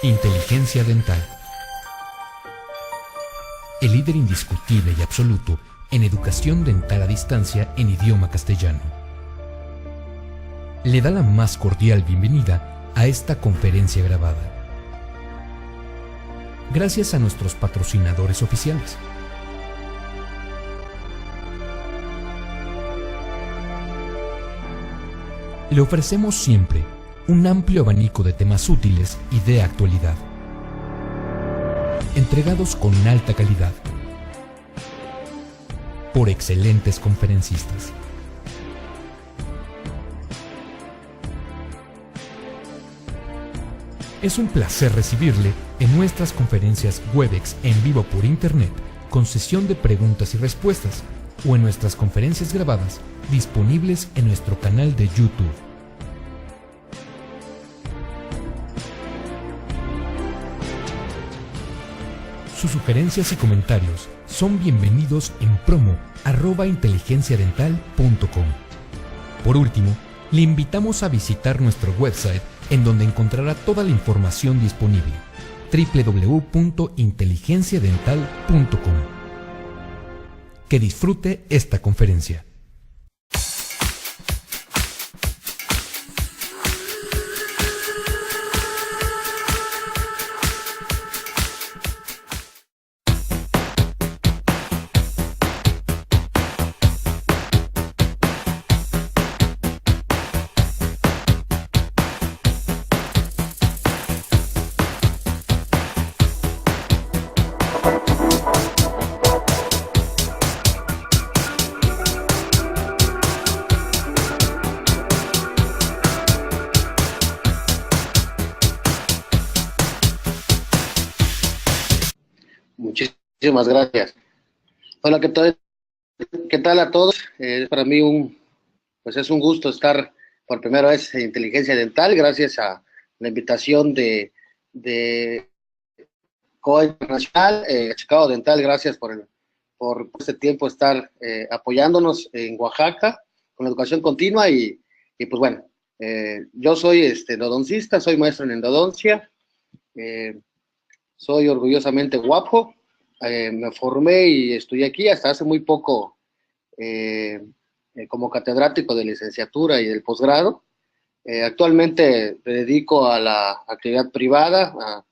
Inteligencia dental. El líder indiscutible y absoluto en educación dental a distancia en idioma castellano. Le da la más cordial bienvenida a esta conferencia grabada. Gracias a nuestros patrocinadores oficiales. Le ofrecemos siempre un amplio abanico de temas útiles y de actualidad, entregados con alta calidad, por excelentes conferencistas. Es un placer recibirle en nuestras conferencias Webex en vivo por Internet, con sesión de preguntas y respuestas, o en nuestras conferencias grabadas disponibles en nuestro canal de YouTube. Sus sugerencias y comentarios son bienvenidos en promo@inteligenciadental.com. Por último, le invitamos a visitar nuestro website, en donde encontrará toda la información disponible: www.inteligenciadental.com. Que disfrute esta conferencia. Muchísimas gracias. Hola, ¿qué tal a todos? Para mí es un gusto estar por primera vez en Inteligencia Dental, gracias a la invitación de COA Internacional, Chicago Dental. Gracias por este tiempo estar apoyándonos en Oaxaca con la educación continua y pues bueno, yo soy endodoncista, soy maestro en endodoncia, soy orgullosamente guapo. Me formé y estudié aquí hasta hace muy poco como catedrático de licenciatura y del posgrado. Actualmente me dedico a la actividad privada,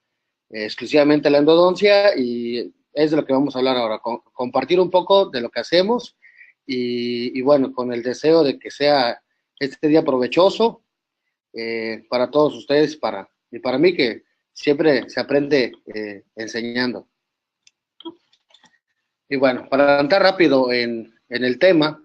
exclusivamente a la endodoncia, y es de lo que vamos a hablar ahora, compartir un poco de lo que hacemos y bueno, con el deseo de que sea este día provechoso para todos ustedes y para mí, que siempre se aprende enseñando. Y bueno, para adelantar rápido en el tema,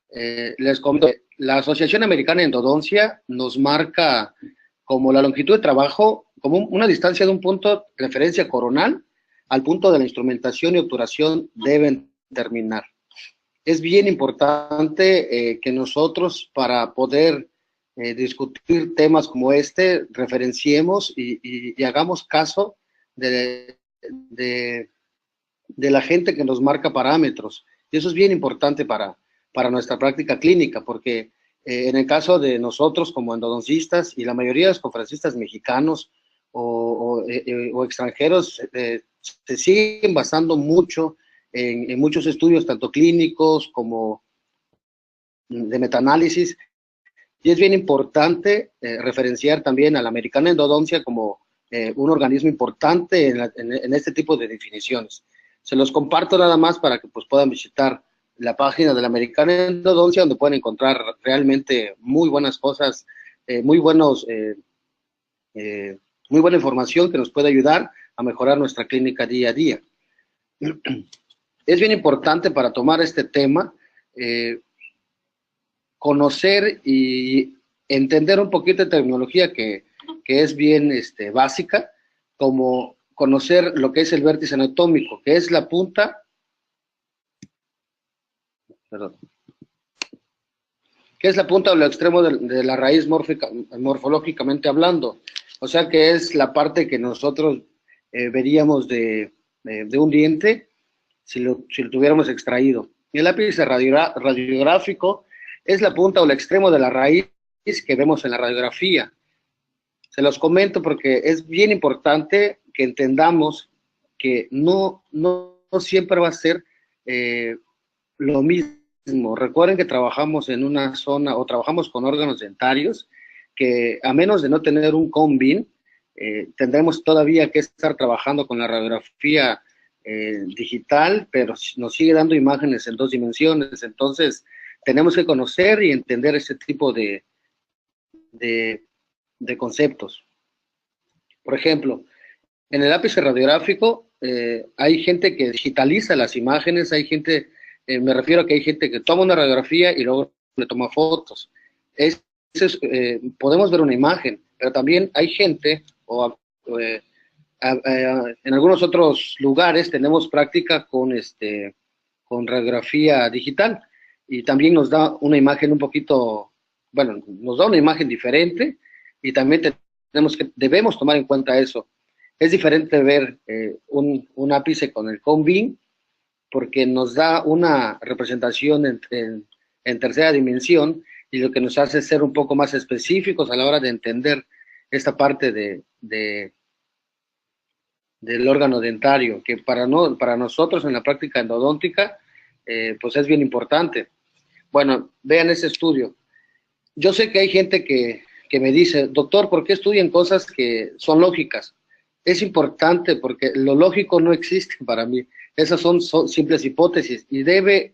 les comento, la Asociación Americana de Endodoncia nos marca como la longitud de trabajo, como una distancia de un punto de referencia coronal al punto de la instrumentación y obturación deben terminar. Es bien importante que nosotros, para poder discutir temas como este, referenciemos y hagamos caso de la gente que nos marca parámetros. Y eso es bien importante para nuestra práctica clínica, porque en el caso de nosotros como endodoncistas y la mayoría de los conferencistas mexicanos o extranjeros, se siguen basando mucho en muchos estudios, tanto clínicos como de metaanálisis, y es bien importante referenciar también a la Americana Endodoncia como un organismo importante en este tipo de definiciones. Se los comparto nada más para que pues puedan visitar la página de la Americana Endodoncia, donde pueden encontrar realmente muy buenas cosas, muy buena información que nos puede ayudar a mejorar nuestra clínica día a día. Es bien importante, para tomar este tema, conocer y entender un poquito de terminología que es bien básica, como conocer lo que es el vértice anatómico, que es la punta, que es la punta o el extremo de la raíz morfológicamente hablando. O sea, que es la parte que nosotros veríamos de un diente si lo tuviéramos extraído. Y el lápiz radiográfico es la punta o el extremo de la raíz que vemos en la radiografía. Se los comento porque es bien importante que entendamos que no siempre va a ser lo mismo. Recuerden que trabajamos en una zona o trabajamos con órganos dentarios que a menos de no tener un combin, tendremos todavía que estar trabajando con la radiografía digital, pero nos sigue dando imágenes en 2 dimensiones. Entonces, tenemos que conocer y entender ese tipo de conceptos. Por ejemplo, en el ápice radiográfico hay gente que digitaliza las imágenes, hay gente, me refiero a que hay gente que toma una radiografía y luego le toma fotos. Podemos ver una imagen, pero también hay gente, en algunos otros lugares tenemos práctica con radiografía digital y también nos da una imagen un poquito, bueno, nos da una imagen diferente y también debemos tomar en cuenta eso. Es diferente ver un ápice con el combin porque nos da una representación en tercera dimensión y lo que nos hace ser un poco más específicos a la hora de entender esta parte del órgano dentario, que para nosotros en la práctica endodóntica, pues es bien importante. Bueno, vean ese estudio. Yo sé que hay gente que me dice, doctor, ¿por qué estudian cosas que son lógicas? Es importante porque lo lógico no existe para mí. Esas son simples hipótesis y debe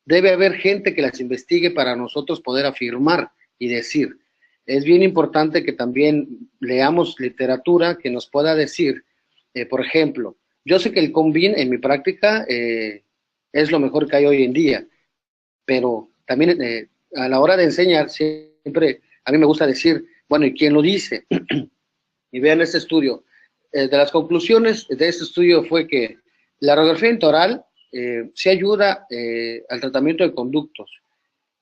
haber gente que las investigue para nosotros poder afirmar y decir. Es bien importante que también leamos literatura que nos pueda decir, por ejemplo, yo sé que el combin en mi práctica es lo mejor que hay hoy en día, pero también a la hora de enseñar siempre a mí me gusta decir, bueno, ¿y quién lo dice? Y vean este estudio. De las conclusiones de este estudio fue que la radiografía intraoral sí ayuda al tratamiento de conductos,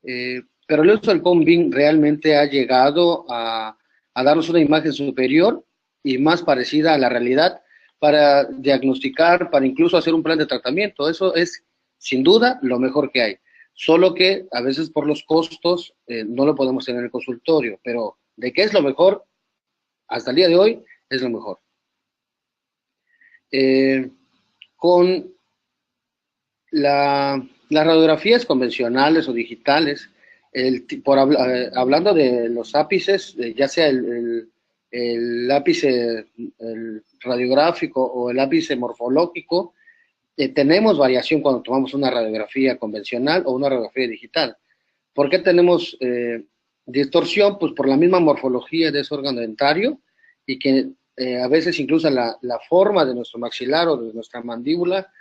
pero el uso del combin realmente ha llegado a darnos una imagen superior y más parecida a la realidad para diagnosticar, para incluso hacer un plan de tratamiento. Eso es sin duda lo mejor que hay. Solo que a veces por los costos no lo podemos tener en el consultorio, pero de qué es lo mejor, hasta el día de hoy es lo mejor. Con las radiografías convencionales o digitales, hablando de los ápices, ya sea el ápice radiográfico o el ápice morfológico, tenemos variación cuando tomamos una radiografía convencional o una radiografía digital. ¿Por qué tenemos distorsión? Pues por la misma morfología de ese órgano dentario y que a veces incluso la forma de nuestro maxilar o de nuestra mandíbula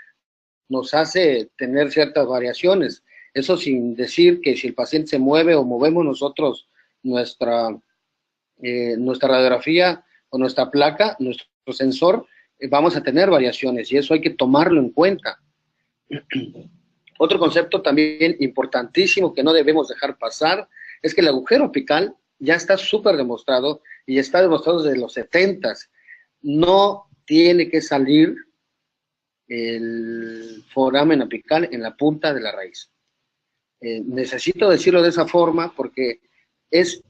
nos hace tener ciertas variaciones. Eso sin decir que si el paciente se mueve o movemos nosotros nuestra radiografía o nuestra placa, nuestro sensor, vamos a tener variaciones y eso hay que tomarlo en cuenta. Otro concepto también importantísimo que no debemos dejar pasar es que el agujero apical ya está súper demostrado y está demostrado desde los 70s. No tiene que salir el foramen apical en la punta de la raíz. Necesito decirlo de esa forma porque es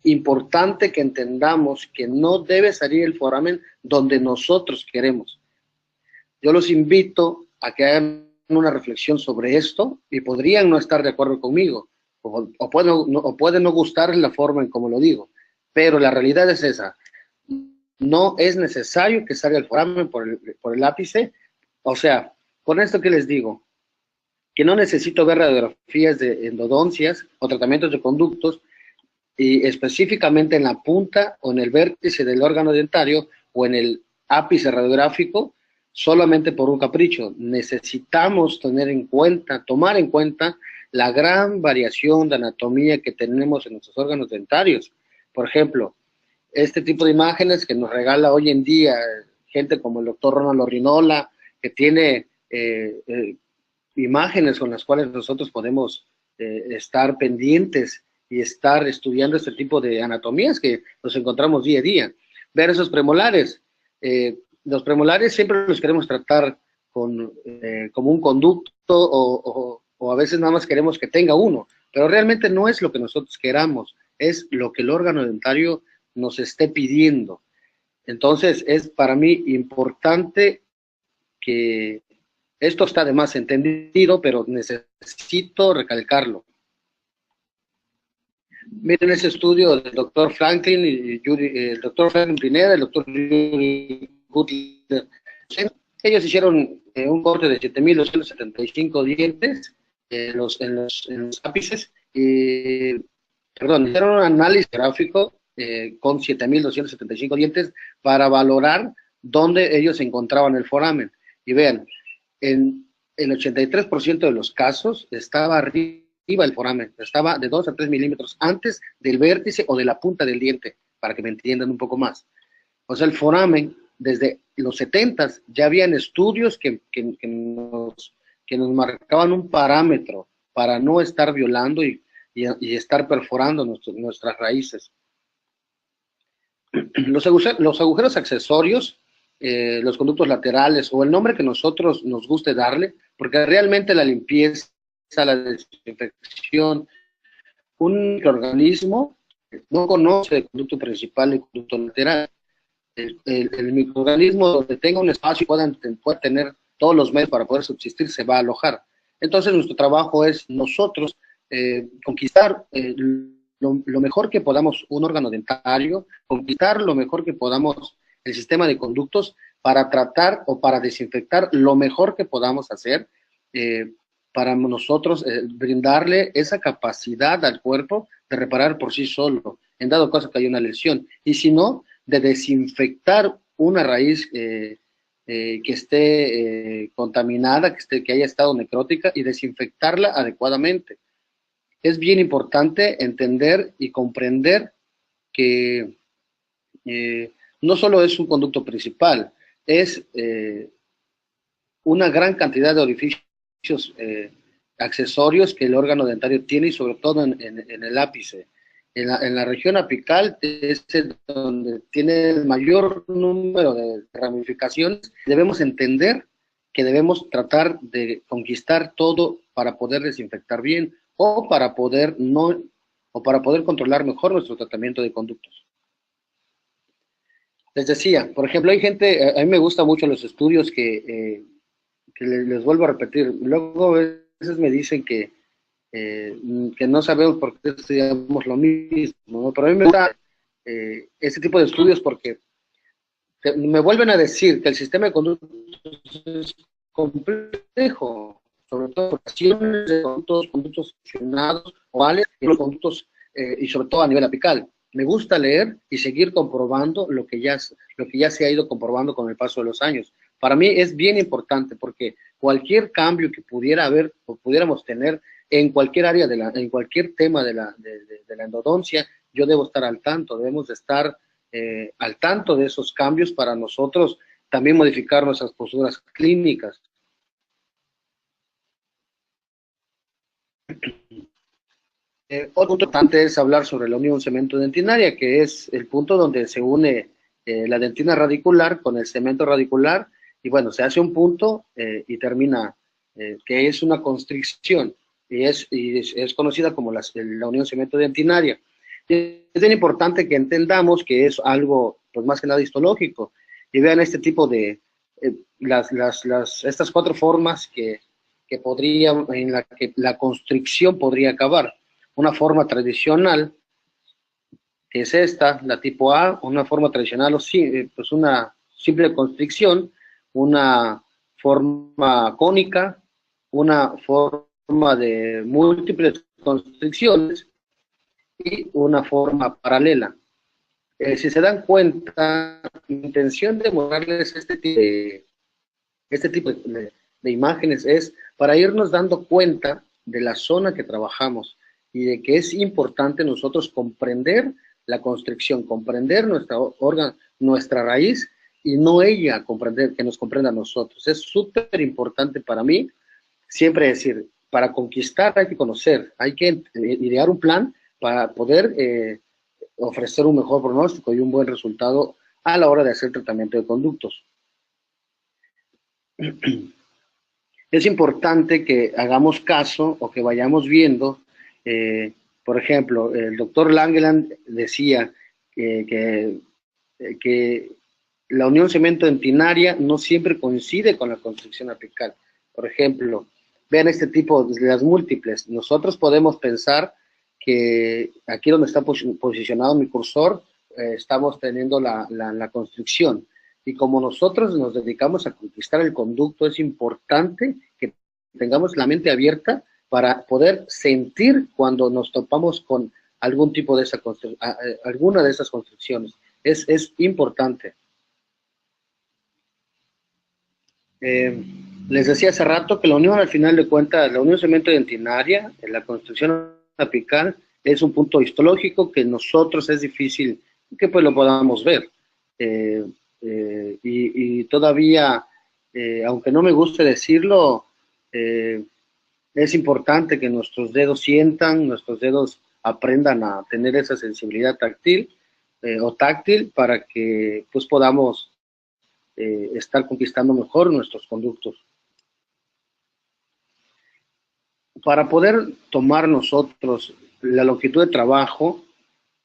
importante que entendamos que no debe salir el foramen donde nosotros queremos. Yo los invito a que hagan una reflexión sobre esto y podrían no estar de acuerdo conmigo o pueden no gustar la forma en cómo lo digo, pero la realidad es esa. No es necesario que salga el foramen por el ápice. O sea, con esto que les digo, que no necesito ver radiografías de endodoncias o tratamientos de conductos y específicamente en la punta o en el vértice del órgano dentario o en el ápice radiográfico solamente por un capricho. Necesitamos tomar en cuenta la gran variación de anatomía que tenemos en nuestros órganos dentarios. Por ejemplo, este tipo de imágenes que nos regala hoy en día gente como el doctor Ronald Orrinola, que tiene imágenes con las cuales nosotros podemos estar pendientes y estar estudiando este tipo de anatomías que nos encontramos día a día. Ver esos premolares. Los premolares siempre los queremos tratar como un conducto o a veces nada más queremos que tenga uno, pero realmente no es lo que nosotros queramos, es lo que el órgano dentario nos esté pidiendo. Entonces, es para mí importante que esto está de más entendido, pero necesito recalcarlo. Miren ese estudio del doctor Franklin y el doctor Franklin Pineda, el doctor Yuri Butler. Ellos hicieron un corte de 7.275 dientes en los ápices, hicieron un análisis gráfico con 7.275 dientes para valorar dónde ellos encontraban el foramen. Y vean, en el 83% de los casos estaba arriba el foramen, estaba de 2 a 3 milímetros antes del vértice o de la punta del diente, para que me entiendan un poco más. O sea, el foramen, desde los 70s, ya habían estudios que nos marcaban un parámetro para no estar violando y estar perforando nuestras raíces. Los agujeros accesorios, los conductos laterales, o el nombre que nosotros nos guste darle, porque realmente la limpieza, la desinfección, un microorganismo no conoce el conducto principal y el conducto lateral. El microorganismo donde tenga un espacio y pueda tener todos los medios para poder subsistir, se va a alojar. Entonces nuestro trabajo es nosotros conquistar lo mejor que podamos un órgano dentario, conquistar lo mejor que podamos el sistema de conductos para tratar o para desinfectar lo mejor que podamos hacer para nosotros brindarle esa capacidad al cuerpo de reparar por sí solo, en dado caso que haya una lesión. Y si no, de desinfectar una raíz que esté contaminada, que haya estado necrótica, y desinfectarla adecuadamente. Es bien importante entender y comprender que no solo es un conducto principal, es una gran cantidad de orificios accesorios que el órgano dentario tiene, y sobre todo en el ápice. En la región apical es donde tiene el mayor número de ramificaciones. Debemos entender que debemos tratar de conquistar todo para poder desinfectar bien o para poder controlar mejor nuestro tratamiento de conductos. Les decía, por ejemplo, hay gente, a mí me gustan mucho los estudios que les vuelvo a repetir. Luego a veces me dicen que no sabemos por qué estudiamos lo mismo, ¿no? Pero a mí me gusta este tipo de estudios porque me vuelven a decir que el sistema de conductos es complejo, sobre todo por acciones de conductos funcionados, ovales, y los conductos, y sobre todo a nivel apical. Me gusta leer y seguir comprobando lo que ya se ha ido comprobando con el paso de los años. Para mí es bien importante porque cualquier cambio que pudiera haber o pudiéramos tener en cualquier área, en cualquier tema de la endodoncia, yo debo estar al tanto, debemos de estar al tanto de esos cambios para nosotros también modificar nuestras posturas clínicas. Otro punto importante es hablar sobre la unión cemento-dentinaria, que es el punto donde se une la dentina radicular con el cemento radicular, y bueno, se hace un punto y termina, que es una constricción, y es conocida como la unión cemento-dentinaria. Es bien importante que entendamos que es algo, pues más que nada histológico, y vean este tipo de, estas 4 formas en la que la constricción podría acabar. Una forma tradicional, que es esta, la tipo A, una forma tradicional, pues una simple constricción, una forma cónica, una forma de múltiples constricciones y una forma paralela. Si se dan cuenta, mi intención de mostrarles este tipo de imágenes es para irnos dando cuenta de la zona que trabajamos y de que es importante nosotros comprender la constricción, comprender nuestra raíz, y no ella que nos comprenda a nosotros. Es súper importante para mí siempre decir, para conquistar hay que conocer, hay que idear un plan para poder ofrecer un mejor pronóstico y un buen resultado a la hora de hacer tratamiento de conductos. Es importante que hagamos caso o que vayamos viendo, por ejemplo, el doctor Langeland decía que, que la unión cemento-dentinaria no siempre coincide con la construcción apical. Por ejemplo, vean este tipo de las múltiples. Nosotros podemos pensar que aquí donde está posicionado mi cursor, estamos teniendo la construcción. Y como nosotros nos dedicamos a conquistar el conducto, es importante que tengamos la mente abierta para poder sentir cuando nos topamos con algún tipo de alguna de esas construcciones. Es importante. Les decía hace rato que la unión, al final de cuentas, la unión cemento-dentinaria, la construcción apical, es un punto histológico que nosotros es difícil que pues lo podamos ver. Y todavía, aunque no me guste decirlo, es importante que nuestros dedos sientan, nuestros dedos aprendan a tener esa sensibilidad táctil o táctil para que pues podamos estar conquistando mejor nuestros conductos. Para poder tomar nosotros la longitud de trabajo,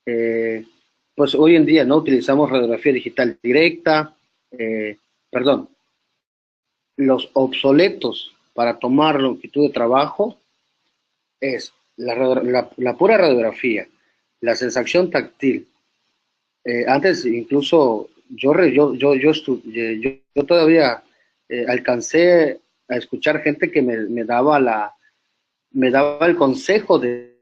pues hoy en día no utilizamos radiografía digital directa, perdón, los obsoletos para tomar longitud de trabajo es la pura radiografía, la sensación táctil. Antes incluso yo todavía alcancé a escuchar gente que me daba el consejo de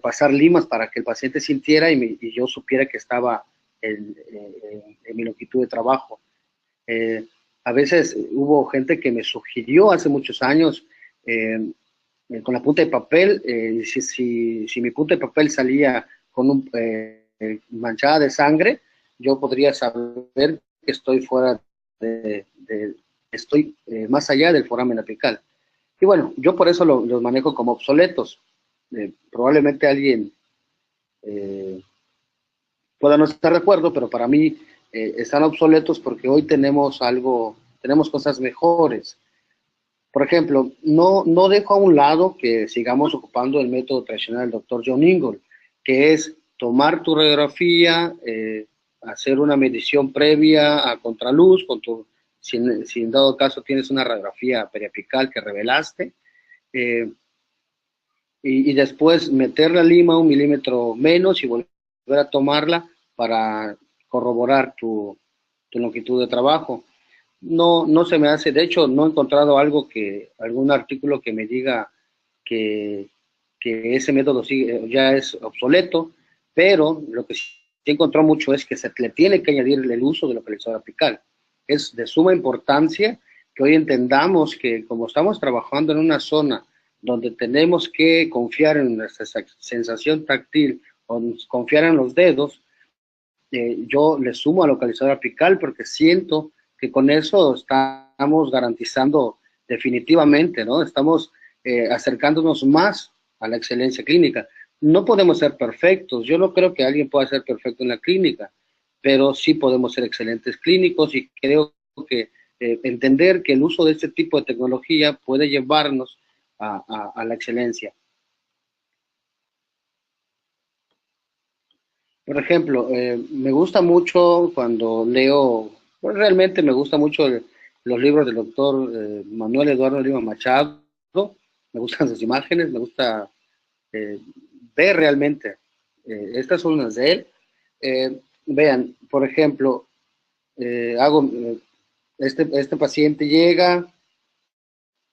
pasar limas para que el paciente sintiera y yo supiera que estaba en mi longitud de trabajo. A veces hubo gente que me sugirió hace muchos años con la punta de papel, si mi punta de papel salía con manchada de sangre, yo podría saber que estoy fuera estoy más allá del foramen apical. Y bueno, yo por eso los manejo como obsoletos. Probablemente alguien pueda no estar de acuerdo, pero para mí están obsoletos porque hoy tenemos cosas mejores. Por ejemplo, no dejo a un lado que sigamos ocupando el método tradicional del doctor John Ingold, que es tomar tu radiografía, hacer una medición previa a contraluz, si en dado caso tienes una radiografía periapical que revelaste, y después meter la lima 1 milímetro menos y volver a tomarla para corroborar tu longitud de trabajo. No se me hace, de hecho no he encontrado algún artículo que me diga que ese método ya es obsoleto, pero lo que sí encontró mucho es que se le tiene que añadir el uso del localizador apical. Es de suma importancia que hoy entendamos que como estamos trabajando en una zona donde tenemos que confiar en nuestra sensación táctil o confiar en los dedos, yo le sumo al localizador apical porque siento que con eso estamos garantizando definitivamente, ¿no? Estamos acercándonos más a la excelencia clínica. No podemos ser perfectos, yo no creo que alguien pueda ser perfecto en la clínica, pero sí podemos ser excelentes clínicos y creo que entender que el uso de este tipo de tecnología puede llevarnos a la excelencia. Por ejemplo, me gusta mucho cuando leo, bueno, realmente me gusta mucho los libros del doctor Manuel Eduardo Lima Machado, me gustan sus imágenes, me gusta ver realmente, estas son unas de él. Vean, por ejemplo, este paciente llega,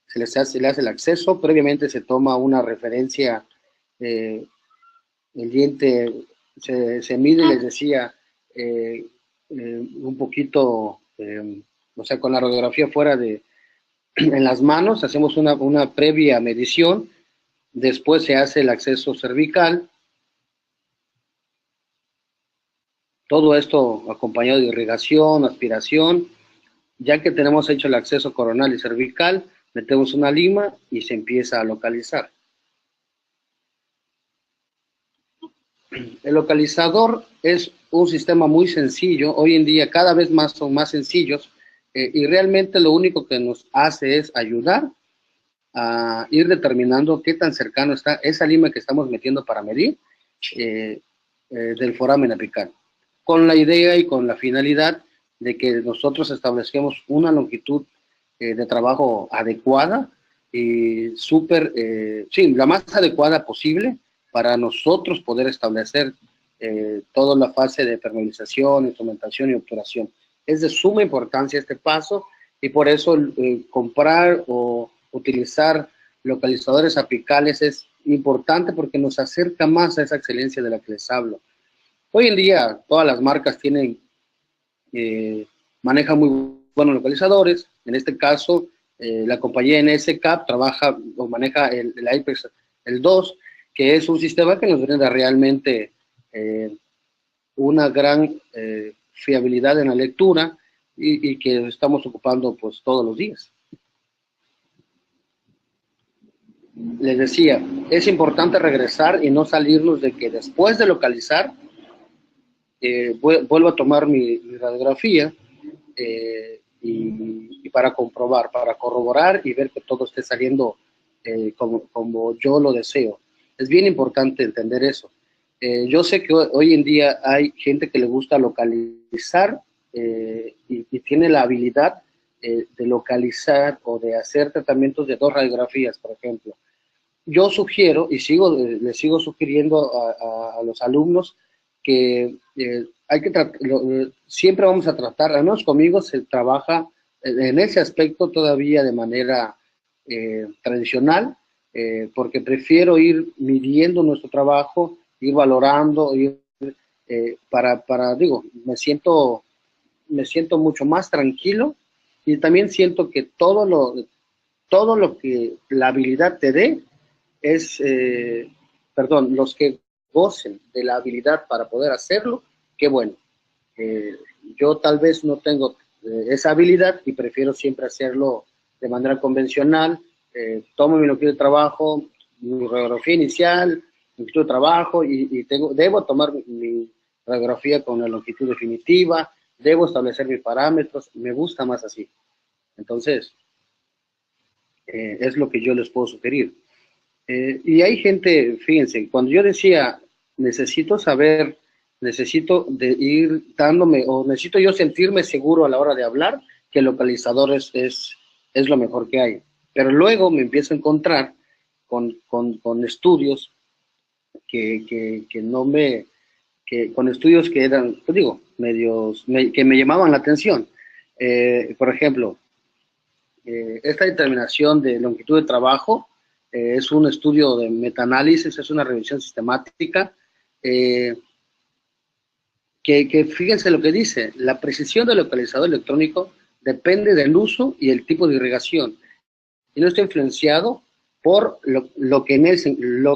se le hace el acceso, previamente se toma una referencia, el diente se mide, les decía, un poquito, o sea, con la radiografía fuera en las manos, hacemos una previa medición, después se hace el acceso cervical, todo esto acompañado de irrigación, aspiración. Ya que tenemos hecho el acceso coronal y cervical, metemos una lima y se empieza a localizar. El localizador es un sistema muy sencillo, hoy en día cada vez más son más sencillos, y realmente lo único que nos hace es ayudar a ir determinando qué tan cercano está esa lima que estamos metiendo para medir, del foramen apical, con la idea y con la finalidad de que nosotros establezcamos una longitud de trabajo adecuada y sí, la más adecuada posible para nosotros poder establecer toda la fase de permeabilización, instrumentación y obturación. Es de suma importancia este paso y por eso comprar o utilizar localizadores apicales es importante porque nos acerca más a esa excelencia de la que les hablo. Hoy en día todas las marcas manejan muy buenos localizadores. En este caso, la compañía NSCAP trabaja o maneja el IPEX el 2, que es un sistema que nos brinda realmente una gran fiabilidad en la lectura y que estamos ocupando pues todos los días. Les decía, es importante regresar y no salirnos de que después de localizar, vuelvo a tomar mi radiografía y para comprobar, para corroborar y ver que todo esté saliendo como yo lo deseo. Es bien importante entender eso. Yo sé que hoy en día hay gente que le gusta localizar y tiene la habilidad de localizar o de hacer tratamientos de 2 radiografías, por ejemplo. Yo sugiero y les sigo sugiriendo a los alumnos que hay que siempre vamos a tratar, al menos conmigo se trabaja en ese aspecto todavía de manera tradicional, porque prefiero ir midiendo nuestro trabajo, ir valorando, digo, me siento mucho más tranquilo y también siento que todo lo que la habilidad te dé es, los que gocen de la habilidad para poder hacerlo, qué bueno. Yo tal vez no tengo esa habilidad y prefiero siempre hacerlo de manera convencional. Tomo mi longitud de trabajo, mi radiografía inicial, mi longitud de trabajo y debo tomar mi radiografía con la longitud definitiva, debo establecer mis parámetros, me gusta más así. Entonces, es lo que yo les puedo sugerir. Y hay gente, fíjense, cuando yo decía, necesito de ir dándome, o necesito yo sentirme seguro a la hora de hablar, que el localizador es lo mejor que hay. Pero luego me empiezo a encontrar con estudios con estudios que eran, pues digo, que me llamaban la atención. Por ejemplo, esta determinación de longitud de trabajo es un estudio de metaanálisis, es una revisión sistemática, que fíjense lo que dice, la precisión del localizador electrónico depende del uso y el tipo de irrigación, y no está influenciado por lo que en él,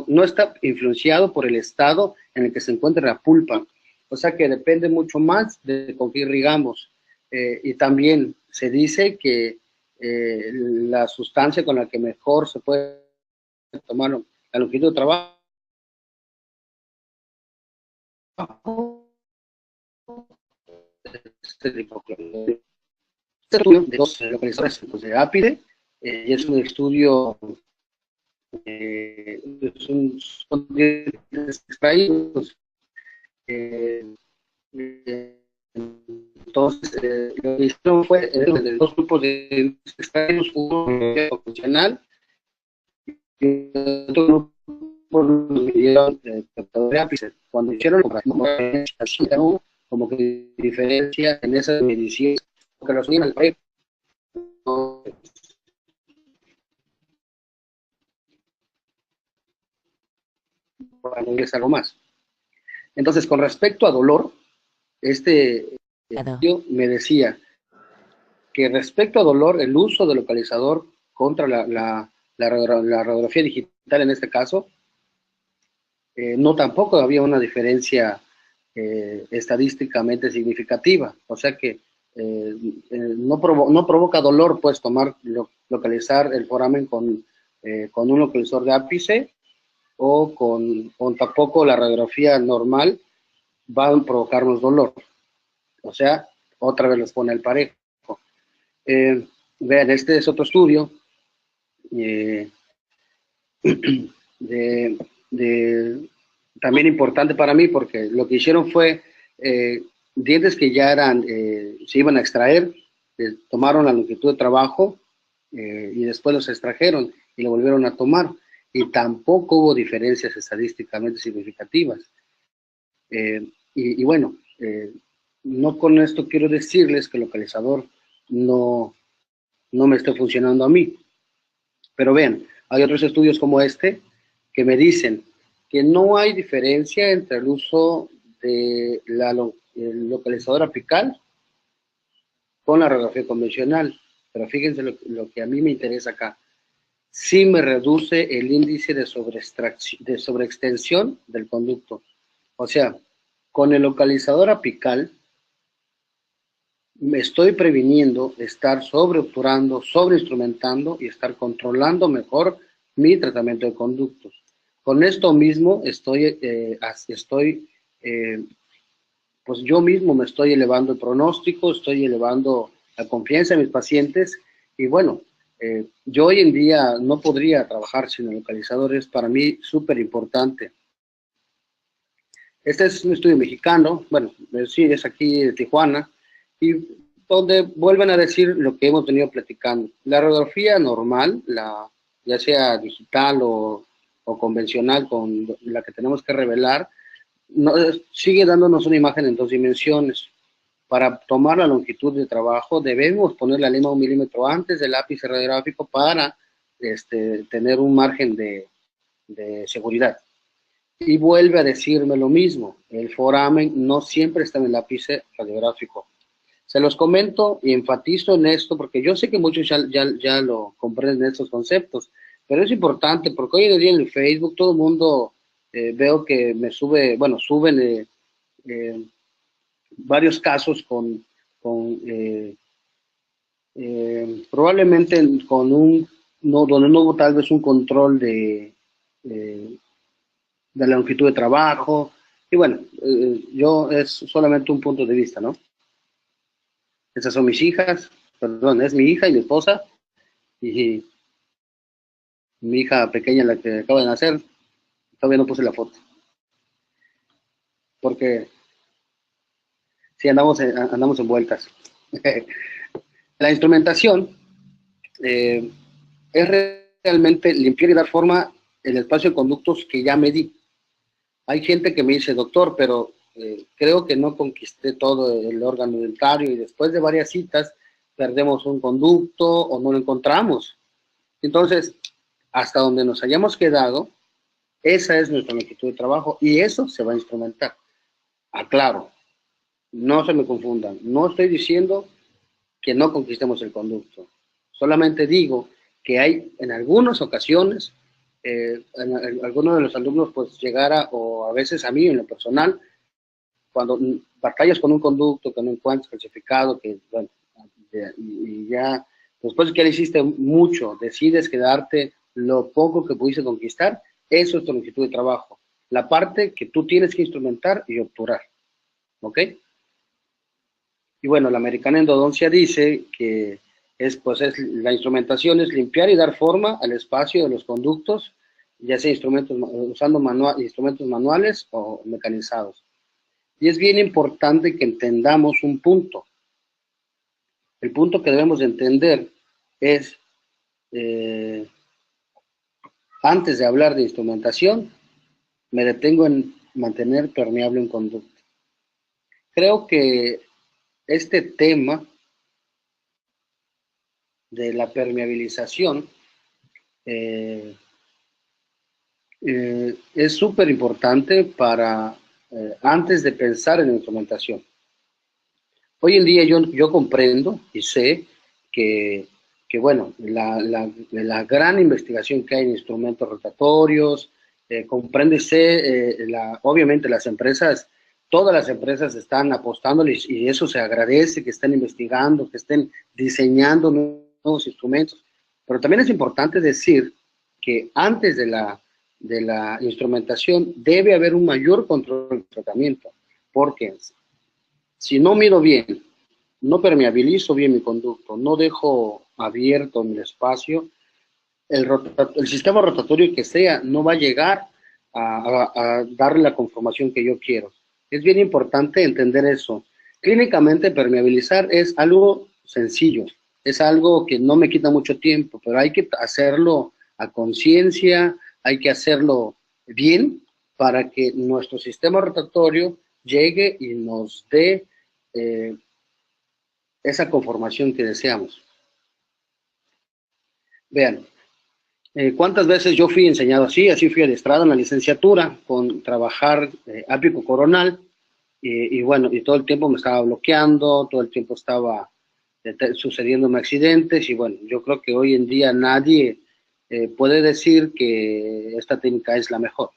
no está influenciado por el estado en el que se encuentra la pulpa, o sea que depende mucho más de con qué irrigamos, y también se dice que la sustancia con la que mejor se puede tomar la longitud de trabajo este estudio de 2 localizadores de APIDE, y es un estudio son extraídos. Entonces, lo que hicieron fue de 2 grupos de extraídos, uno funcional y otro grupo de ápice. Cuando hicieron como que diferencia en esas mediciones, porque los unían al país. Para no algo más. Entonces, con respecto a dolor, me decía que respecto a dolor, el uso del localizador contra la radiografía digital en este caso, no tampoco había una diferencia estadísticamente significativa, o sea que no provoca dolor pues localizar el foramen con un localizador de ápice o con tampoco la radiografía normal va a provocarnos dolor, o sea, otra vez les pone el parejo. Vean, este es otro estudio de también importante para mí porque lo que hicieron fue dientes que ya eran, se iban a extraer, tomaron la longitud de trabajo y después los extrajeron y lo volvieron a tomar. Y tampoco hubo diferencias estadísticamente significativas. Y bueno, no con esto quiero decirles que el localizador no me esté funcionando a mí. Pero vean, hay otros estudios como este que me dicen que no hay diferencia entre el uso de el localizador apical con la radiografía convencional. Pero fíjense lo que a mí me interesa acá. Sí me reduce el índice de sobreextensión del conducto. O sea, con el localizador apical me estoy previniendo estar sobreobturando, sobreinstrumentando y estar controlando mejor mi tratamiento de conductos. Con esto mismo pues yo mismo me estoy elevando el pronóstico, estoy elevando la confianza de mis pacientes y bueno, yo hoy en día no podría trabajar sin el localizador, es para mí súper importante. Este es un estudio mexicano, bueno, sí, es aquí de Tijuana, y donde vuelven a decir lo que hemos venido platicando. La radiografía normal, ya sea digital o convencional con la que tenemos que revelar, sigue dándonos una imagen en 2 dimensiones. Para tomar la longitud de trabajo debemos poner la lima 1 milímetro antes del ápice radiográfico para tener un margen de seguridad. Y vuelve a decirme lo mismo, el foramen no siempre está en el ápice radiográfico. Se los comento y enfatizo en esto porque yo sé que muchos ya lo comprenden estos conceptos, pero es importante porque hoy en día en el Facebook todo el mundo veo que me suben varios casos probablemente donde no hubo tal vez un control de la longitud de trabajo, y bueno, yo es solamente un punto de vista, ¿no? Esas son mis hijas, perdón, es mi hija y mi esposa, y mi hija pequeña, la que acaba de nacer, todavía no puse la foto, porque sí andamos en vueltas. La instrumentación es realmente limpiar y dar forma el espacio de conductos que ya medí. Hay gente que me dice, doctor, pero creo que no conquisté todo el órgano dentario y después de varias citas perdemos un conducto o no lo encontramos. Entonces, hasta donde nos hayamos quedado, esa es nuestra longitud de trabajo y eso se va a instrumentar. Aclaro, no se me confundan, no estoy diciendo que no conquistemos el conducto, solamente digo que hay en algunas ocasiones alguno de los alumnos pues llegara, o a veces a mí en lo personal, cuando batallas con un conducto que no encuentras clasificado, que bueno, y ya después que le hiciste mucho, decides quedarte lo poco que pudiste conquistar, eso es tu longitud de trabajo, la parte que tú tienes que instrumentar y obturar, ¿ok? Y bueno, la Americana Endodoncia dice que la instrumentación es limpiar y dar forma al espacio de los conductos, ya sea usando instrumentos manuales o mecanizados. Y es bien importante que entendamos un punto. El punto que debemos de entender es, antes de hablar de instrumentación, me detengo en mantener permeable un conducto. Creo que este tema de la permeabilización es súper importante para antes de pensar en la instrumentación. Hoy en día yo comprendo y sé que bueno, la gran investigación que hay en instrumentos rotatorios, obviamente las empresas, todas las empresas están apostándoles y eso se agradece, que estén investigando, que estén diseñando nuevos instrumentos, pero también es importante decir que antes de la instrumentación debe haber un mayor control del tratamiento, porque si no mido bien, no permeabilizo bien mi conducto, no dejo abierto mi espacio, el sistema rotatorio que sea no va a llegar a darle la conformación que yo quiero. Es bien importante entender eso. Clínicamente, permeabilizar es algo sencillo, es algo que no me quita mucho tiempo, pero hay que hacerlo a conciencia, hay que hacerlo bien para que nuestro sistema rotatorio llegue y nos dé eh, esa conformación que deseamos. Vean, ¿cuántas veces yo fui enseñado así? Así fui adiestrado en la licenciatura con trabajar ápico coronal y bueno, y todo el tiempo me estaba bloqueando, todo el tiempo estaba sucediéndome accidentes y bueno, yo creo que hoy en día nadie puede decir que esta técnica es la mejor.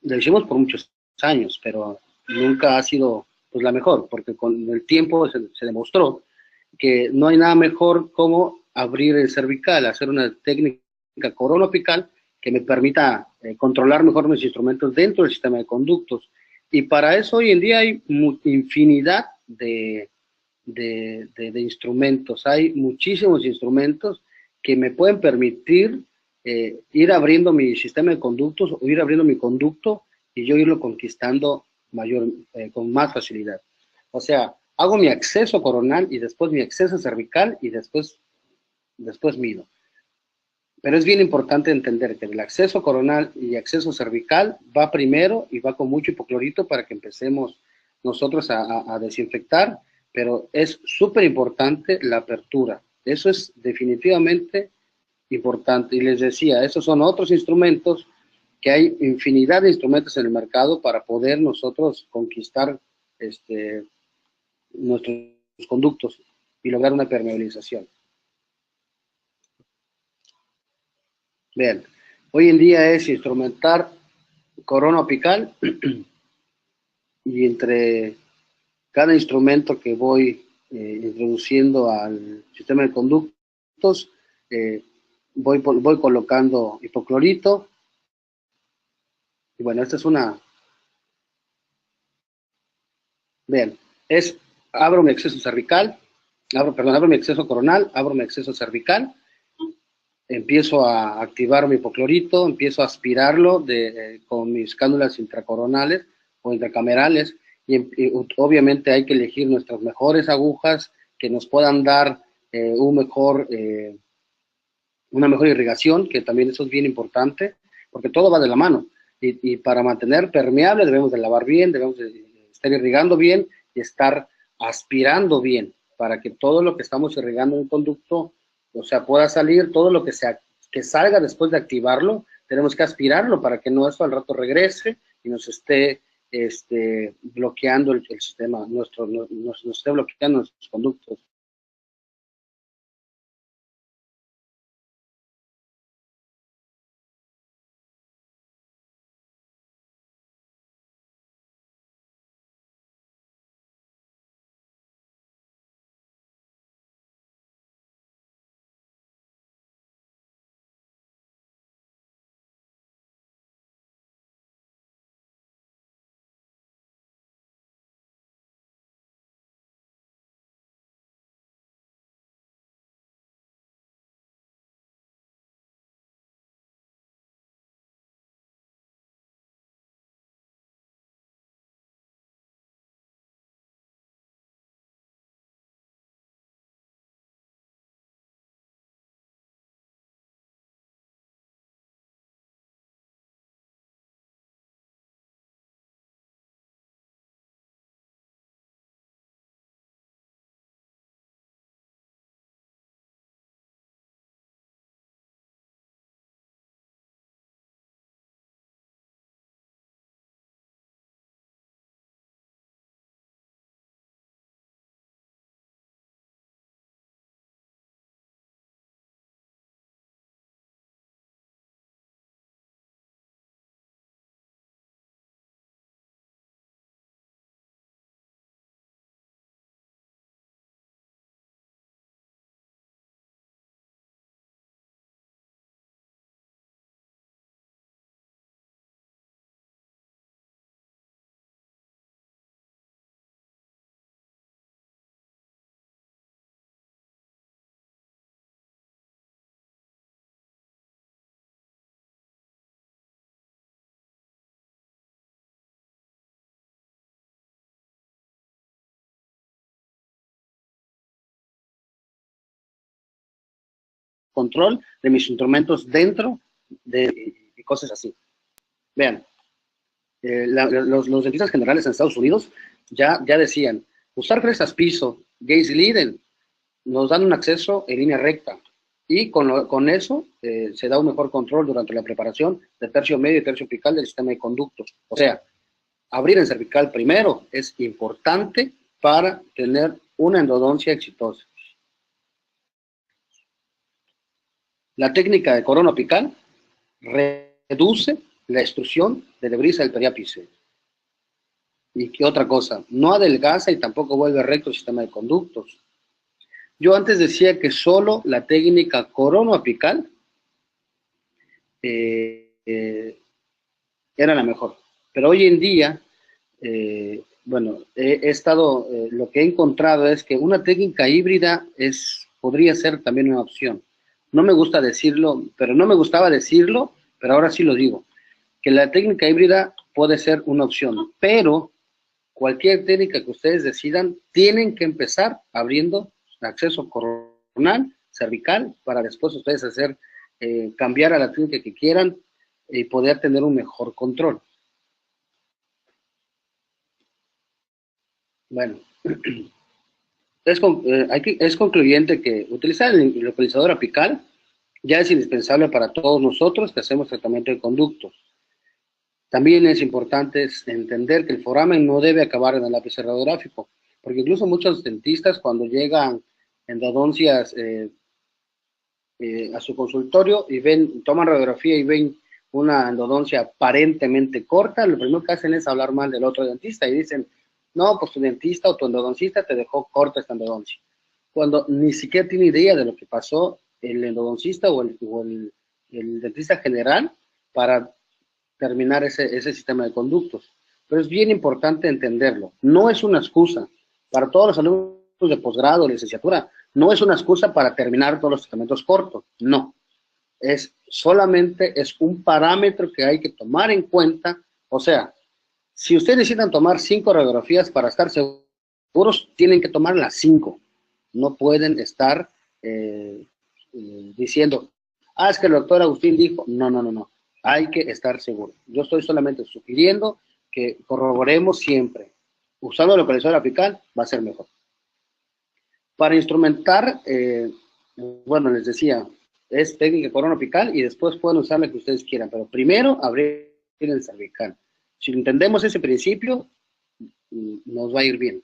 Lo hicimos por muchos años, pero nunca ha sido pues, la mejor, porque con el tiempo se demostró que no hay nada mejor como abrir el cervical, hacer una técnica coronopical que me permita controlar mejor mis instrumentos dentro del sistema de conductos. Y para eso hoy en día hay infinidad de instrumentos, hay muchísimos instrumentos que me pueden permitir ir abriendo mi sistema de conductos o ir abriendo mi conducto y yo irlo conquistando con más facilidad. O sea, hago mi acceso coronal y después mi acceso cervical y después mido. Pero es bien importante entender que el acceso coronal y acceso cervical va primero y va con mucho hipoclorito para que empecemos nosotros a desinfectar, pero es súper importante la apertura. Eso es definitivamente importante. Y les decía, esos son otros instrumentos que hay infinidad de instrumentos en el mercado para poder nosotros conquistar nuestros conductos y lograr una permeabilización. Vean, hoy en día es instrumentar corona apical y entre cada instrumento que voy introduciendo al sistema de conductos, voy colocando hipoclorito. Y bueno, esta es una, vean, abro mi acceso cervical, abro mi acceso coronal, abro mi acceso cervical, empiezo a activar mi hipoclorito, empiezo a aspirarlo con mis cánulas intracoronales o intracamerales y obviamente hay que elegir nuestras mejores agujas que nos puedan dar una mejor irrigación, que también eso es bien importante, porque todo va de la mano. Y para mantener permeable debemos de lavar bien, debemos de estar irrigando bien y estar aspirando bien, para que todo lo que estamos irrigando en el conducto, o sea, pueda salir, todo lo que salga después de activarlo, tenemos que aspirarlo para que no eso al rato regrese y nos esté bloqueando el sistema, nos esté bloqueando nuestros conductos. control de mis instrumentos dentro de y cosas así. Vean, los dentistas generales en Estados Unidos ya decían, usar fresas piso, Gaze Leiden, nos dan un acceso en línea recta. Y con eso se da un mejor control durante la preparación de tercio medio y tercio apical del sistema de conductos. O sea, abrir en cervical primero es importante para tener una endodoncia exitosa. La técnica de corona apical reduce la extrusión de debris del periápice. ¿Y qué otra cosa? No adelgaza y tampoco vuelve recto el sistema de conductos. Yo antes decía que solo la técnica coronoapical era la mejor. Pero hoy en día, bueno, lo que he encontrado es que una técnica híbrida podría ser también una opción. No me gusta decirlo, pero no me gustaba decirlo, pero ahora sí lo digo, que la técnica híbrida puede ser una opción, pero cualquier técnica que ustedes decidan, tienen que empezar abriendo acceso coronal, cervical, para después ustedes cambiar a la técnica que quieran y poder tener un mejor control. Bueno, es concluyente que utilizar el localizador apical ya es indispensable para todos nosotros que hacemos tratamiento de conductos. También es importante entender que el foramen no debe acabar en el lápiz radiográfico, porque incluso muchos dentistas cuando llegan endodoncias a su consultorio y toman radiografía y ven una endodoncia aparentemente corta, lo primero que hacen es hablar mal del otro dentista y dicen, no, pues tu dentista o tu endodoncista te dejó corta esta endodoncia, cuando ni siquiera tiene idea de lo que pasó el endodoncista o el dentista general para terminar ese sistema de conductos. Pero es bien importante entenderlo. No es una excusa para todos los alumnos de posgrado, licenciatura, no es una excusa para terminar todos los tratamientos cortos, no. Solamente es un parámetro que hay que tomar en cuenta. O sea, si ustedes necesitan tomar 5 radiografías para estar seguros, tienen que tomar las 5. No pueden estar diciendo, es que el doctor Agustín dijo, no. Hay que estar seguro. Yo estoy solamente sugiriendo que corroboremos siempre. Usando el localizador apical va a ser mejor. Para instrumentar, bueno, les decía, es técnica corona apical y después pueden usar la que ustedes quieran, pero primero abrir el cervical. Si entendemos ese principio, nos va a ir bien.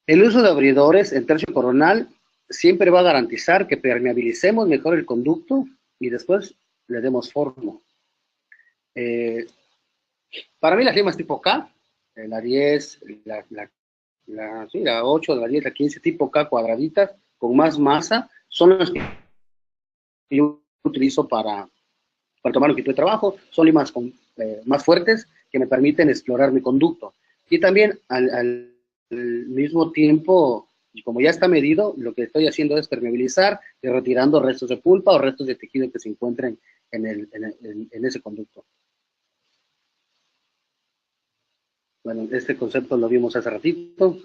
El uso de abridores en tercio coronal siempre va a garantizar que permeabilicemos mejor el conducto y después le demos forma. Para mí las limas tipo K, la 10, la 8, la 10, la 15, tipo K cuadraditas, con más masa, son las que yo utilizo para tomar longitud de trabajo. Son limas más fuertes que me permiten explorar mi conducto. Y también al mismo tiempo, como ya está medido, lo que estoy haciendo es permeabilizar y retirando restos de pulpa o restos de tejido que se encuentren en ese conducto. Bueno, este concepto lo vimos hace ratito.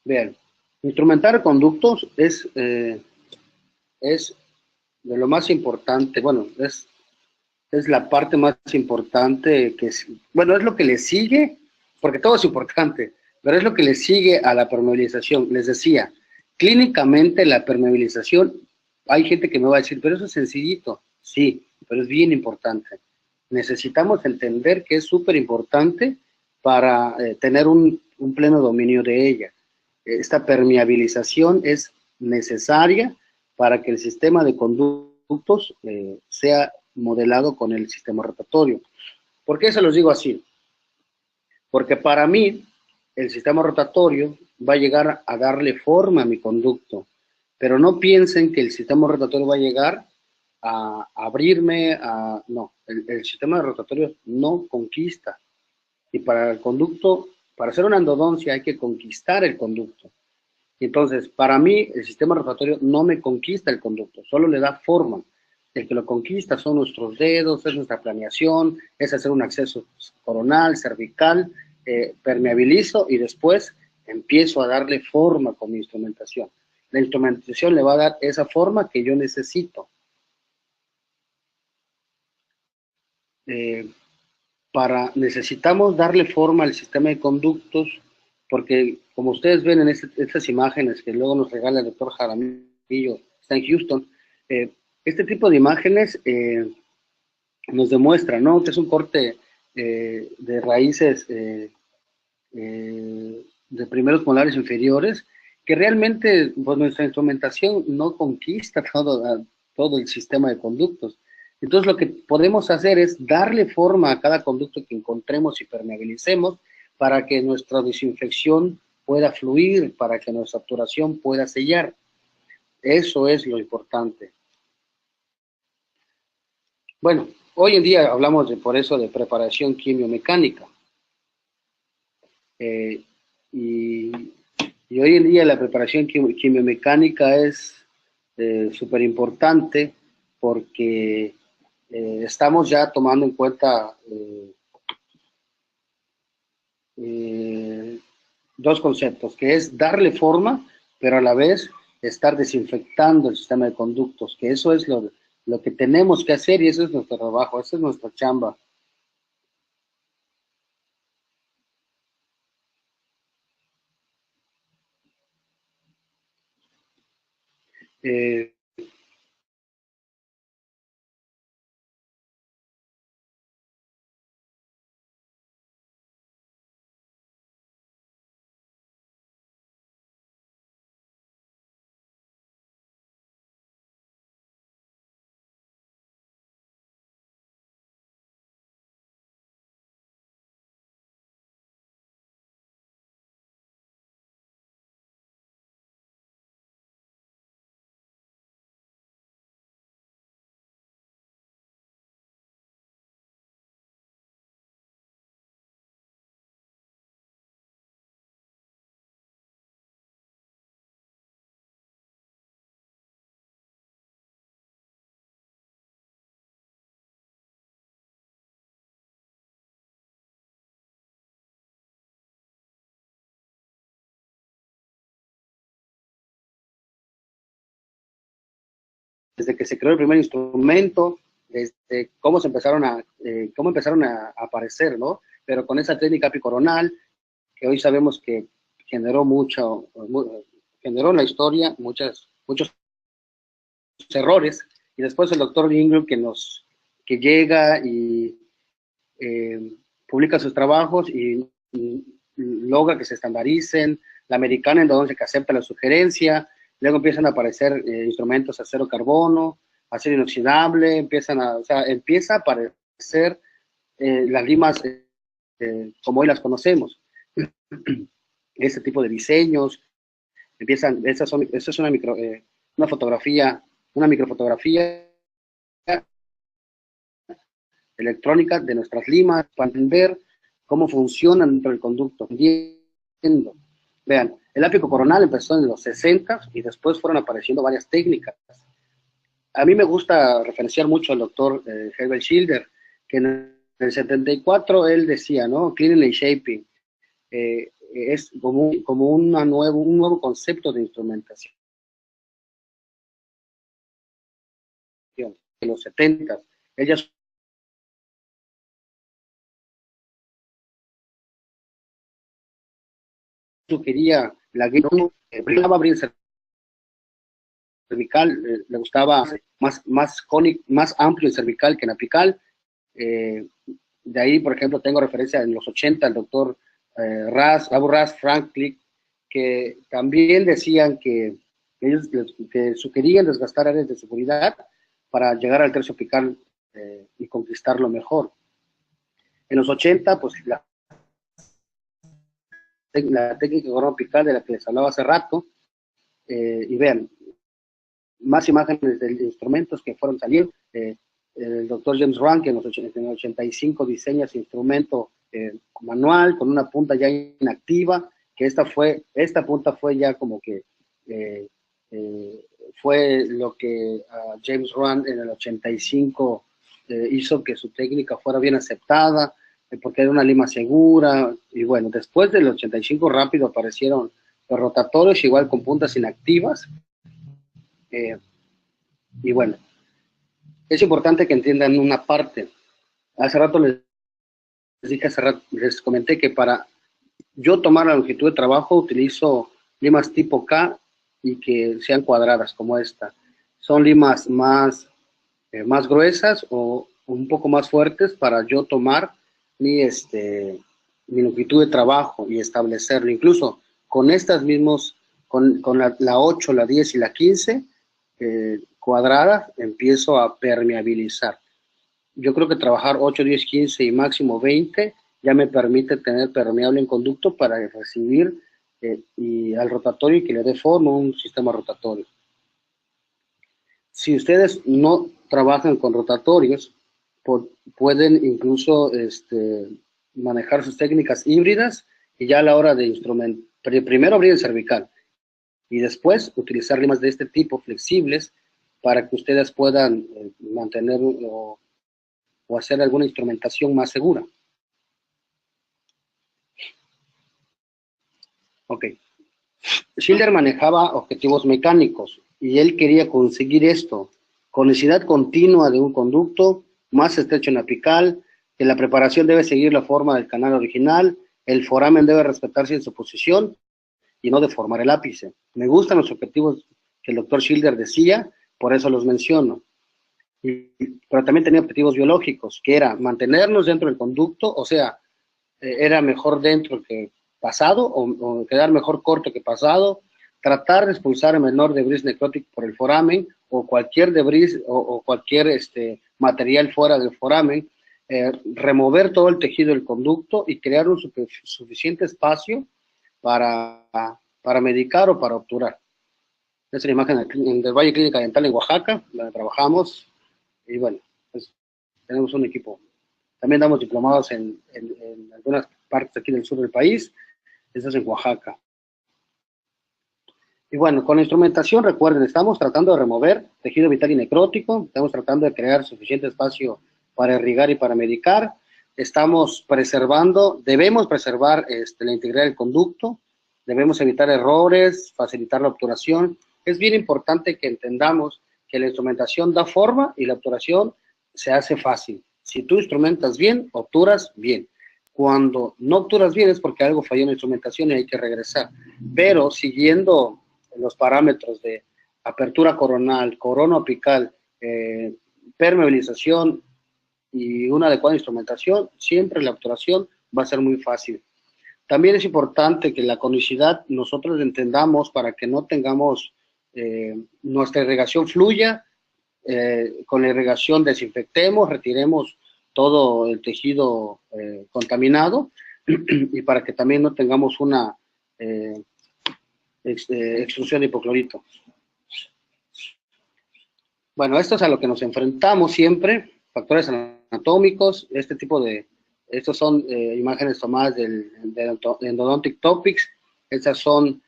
Vean, instrumentar conductos es de lo más importante, bueno, es la parte más importante bueno, es lo que le sigue, porque todo es importante, pero es lo que le sigue a la permeabilización. Les decía, clínicamente la permeabilización, hay gente que me va a decir, pero eso es sencillito. Sí, pero es bien importante. Necesitamos entender que es súper importante para tener un pleno dominio de ella. Esta permeabilización es necesaria para que el sistema de conductos sea modelado con el sistema rotatorio. ¿Por qué se los digo así? Porque para mí el sistema rotatorio va a llegar a darle forma a mi conducto, pero no piensen que el sistema rotatorio va a llegar a abrirme, no, el sistema rotatorio no conquista. Y para el conducto, para hacer una endodoncia hay que conquistar el conducto. Entonces, para mí, el sistema rotatorio no me conquista el conducto, solo le da forma. El que lo conquista son nuestros dedos, es nuestra planeación, es hacer un acceso coronal, cervical, permeabilizo y después empiezo a darle forma con mi instrumentación. La instrumentación le va a dar esa forma que yo necesito. Necesitamos darle forma al sistema de conductos, porque como ustedes ven en estas imágenes que luego nos regala el doctor Jaramillo, está en Houston, este tipo de imágenes nos demuestra, ¿no?, que es un corte de raíces de primeros molares inferiores, que realmente pues, nuestra instrumentación no conquista todo el sistema de conductos. Entonces lo que podemos hacer es darle forma a cada conducto que encontremos y permeabilicemos para que nuestra desinfección pueda fluir, para que nuestra obturación pueda sellar. Eso es lo importante. Bueno, hoy en día hablamos por eso de preparación quimiomecánica. Y hoy en día la preparación quimiomecánica es súper importante porque estamos ya tomando en cuenta dos conceptos, que es darle forma, pero a la vez estar desinfectando el sistema de conductos, que eso es lo que tenemos que hacer y eso es nuestro trabajo, esa es nuestra chamba. Desde que se creó el primer instrumento, desde cómo empezaron a aparecer, ¿no? Pero con esa técnica apicoronal, que hoy sabemos que generó generó en la historia muchos errores, y después el doctor Ingram que llega y publica sus trabajos y logra que se estandaricen, la americana entonces que acepta la sugerencia, luego empiezan a aparecer instrumentos acero carbono, acero inoxidable, empieza a aparecer las limas como hoy las conocemos. Ese tipo de diseños, esa es una fotografía, una microfotografía electrónica de nuestras limas para ver cómo funcionan dentro del conducto. Vean, el ápico coronal empezó en los 60 y después fueron apareciendo varias técnicas. A mí me gusta referenciar mucho al doctor Herbert Schilder, que en el 74 él decía, ¿no? Cleaning and shaping es como un nuevo concepto de instrumentación. En los 70 él ya sugería la guía, abrir el cervical, le gustaba más amplio en cervical que en apical. De ahí, por ejemplo, tengo referencia en los 80 al doctor Abu Ras Franklin, que también decían que ellos que sugerían desgastar áreas de seguridad para llegar al tercio apical y conquistarlo mejor. En los 80, pues la técnica apical de la que les hablaba hace rato, y vean, más imágenes de instrumentos que fueron saliendo. El doctor James Rand, que en el 85 diseña ese instrumento manual con una punta ya inactiva, que esta punta fue ya como que fue lo que James Rand en el 85 hizo que su técnica fuera bien aceptada, porque era una lima segura. Y bueno, después del 85 rápido aparecieron los rotatorios igual con puntas inactivas. Y bueno, es importante que entiendan una parte. Hace rato les comenté que para yo tomar la longitud de trabajo utilizo limas tipo K y que sean cuadradas como esta. Son limas más gruesas o un poco más fuertes para yo tomar mi longitud de trabajo y establecerlo. Incluso con estas mismos, con la 8, la 10 y la 15 cuadradas, empiezo a permeabilizar. Yo creo que trabajar 8, 10, 15 y máximo 20 ya me permite tener permeable en conducto para recibir y al rotatorio y que le dé forma un sistema rotatorio. Si ustedes no trabajan con rotatorios, pueden incluso manejar sus técnicas híbridas y ya a la hora de instrumentar, primero abrir el cervical y después utilizar limas de este tipo flexibles para que ustedes puedan mantener o hacer alguna instrumentación más segura. Ok. Schiller manejaba objetivos mecánicos y él quería conseguir esto, conicidad continua de un conducto, más estrecho en apical, que la preparación debe seguir la forma del canal original, el foramen debe respetarse en su posición y no deformar el ápice. Me gustan los objetivos que el doctor Schiller decía, por eso los menciono. Pero también tenía objetivos biológicos, que era mantenernos dentro del conducto, o sea, era mejor dentro que pasado, o quedar mejor corto que pasado, tratar de expulsar el menor debris necrótico por el foramen, o cualquier debris, o cualquier material fuera del foramen, remover todo el tejido del conducto y crear un suficiente espacio para medicar o para obturar. Esta es la imagen del Valle Clínica Dental en Oaxaca, donde trabajamos, y bueno, pues tenemos un equipo. También damos diplomados en algunas partes aquí del sur del país, esto es en Oaxaca. Y bueno, con la instrumentación, recuerden, estamos tratando de remover tejido vital y necrótico, estamos tratando de crear suficiente espacio para irrigar y para medicar, estamos preservando, debemos preservar la integridad del conducto, debemos evitar errores, facilitar la obturación. Es bien importante que entendamos que la instrumentación da forma y la obturación se hace fácil. Si tú instrumentas bien, obturas bien. Cuando no obturas bien es porque algo falló en la instrumentación y hay que regresar. Pero siguiendo los parámetros de apertura coronal, corona apical, permeabilización y una adecuada instrumentación, siempre la obturación va a ser muy fácil. También es importante que la conicidad nosotros entendamos para que no tengamos nuestra irrigación fluya, con la irrigación desinfectemos, retiremos todo el tejido contaminado y para que también no tengamos una extrusión de hipoclorito. Bueno, esto es a lo que nos enfrentamos siempre, factores anatómicos, estos son imágenes tomadas del Endodontic Topics, estas son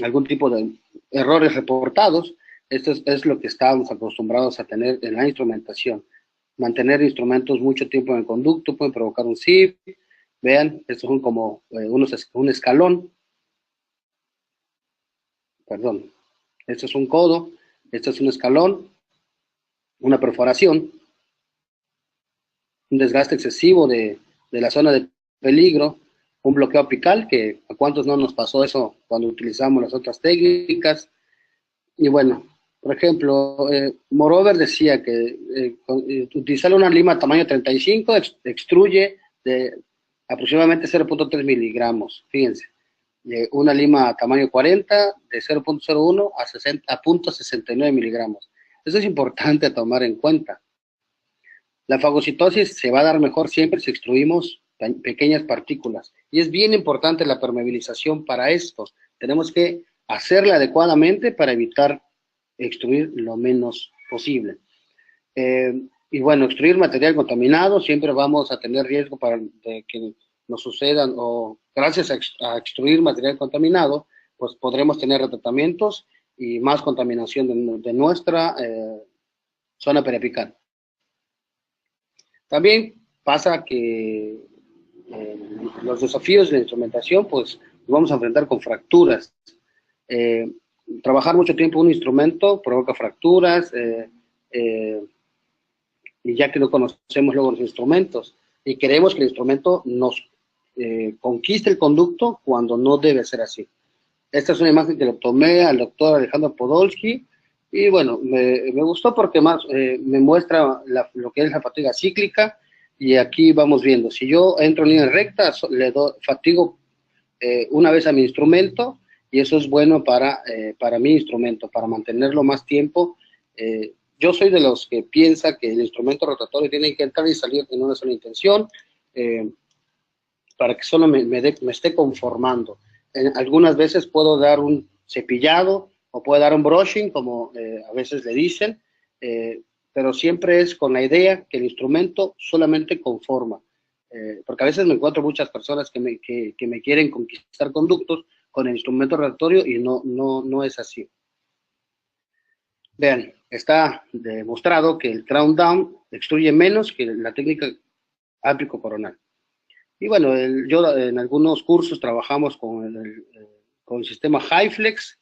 algún tipo de errores reportados. Esto es lo que estábamos acostumbrados a tener en la instrumentación. Mantener instrumentos mucho tiempo en el conducto pueden provocar un SIP. Vean, estos son como un escalón. Perdón, esto es un codo, esto es un escalón, una perforación, un desgaste excesivo de la zona de peligro, un bloqueo apical, que a cuántos no nos pasó eso cuando utilizamos las otras técnicas. Y bueno, por ejemplo, Morover decía que utilizar una lima tamaño 35 extruye de aproximadamente 0.3 miligramos, fíjense. Una lima tamaño 40 de 0.01 a 0.69 miligramos. Eso es importante tomar en cuenta. La fagocitosis se va a dar mejor siempre si extruimos pequeñas partículas. Y es bien importante la permeabilización para esto. Tenemos que hacerla adecuadamente para evitar extruir lo menos posible. Y bueno, extruir material contaminado, siempre vamos a tener riesgo de que nos sucedan, o gracias a extruir material contaminado, pues podremos tener retratamientos y más contaminación de nuestra zona periapical. También pasa que los desafíos de la instrumentación, pues nos vamos a enfrentar con fracturas. Eh, Trabajar mucho tiempo un instrumento provoca fracturas, y ya que no conocemos luego los instrumentos, y queremos que el instrumento nos conquiste el conducto cuando no debe ser así. Esta es una imagen que le tomé al doctor Alejandro Podolsky, y bueno, me gustó porque más me muestra lo que es la fatiga cíclica, y aquí vamos viendo, si yo entro en línea recta, fatigo una vez a mi instrumento, y eso es bueno para mi instrumento, para mantenerlo más tiempo. Yo soy de los que piensa que el instrumento rotatorio tiene que entrar y salir en una sola intención, eh, para que solo me esté conformando. Algunas veces puedo dar un cepillado o puedo dar un brushing, como a veces le dicen, pero siempre es con la idea que el instrumento solamente conforma. Porque a veces me encuentro muchas personas que me quieren conquistar conductos con el instrumento rotatorio y no es así. Vean, está demostrado que el crown down extruye menos que la técnica ápico coronal. Y bueno, yo en algunos cursos trabajamos con el sistema HyFlex,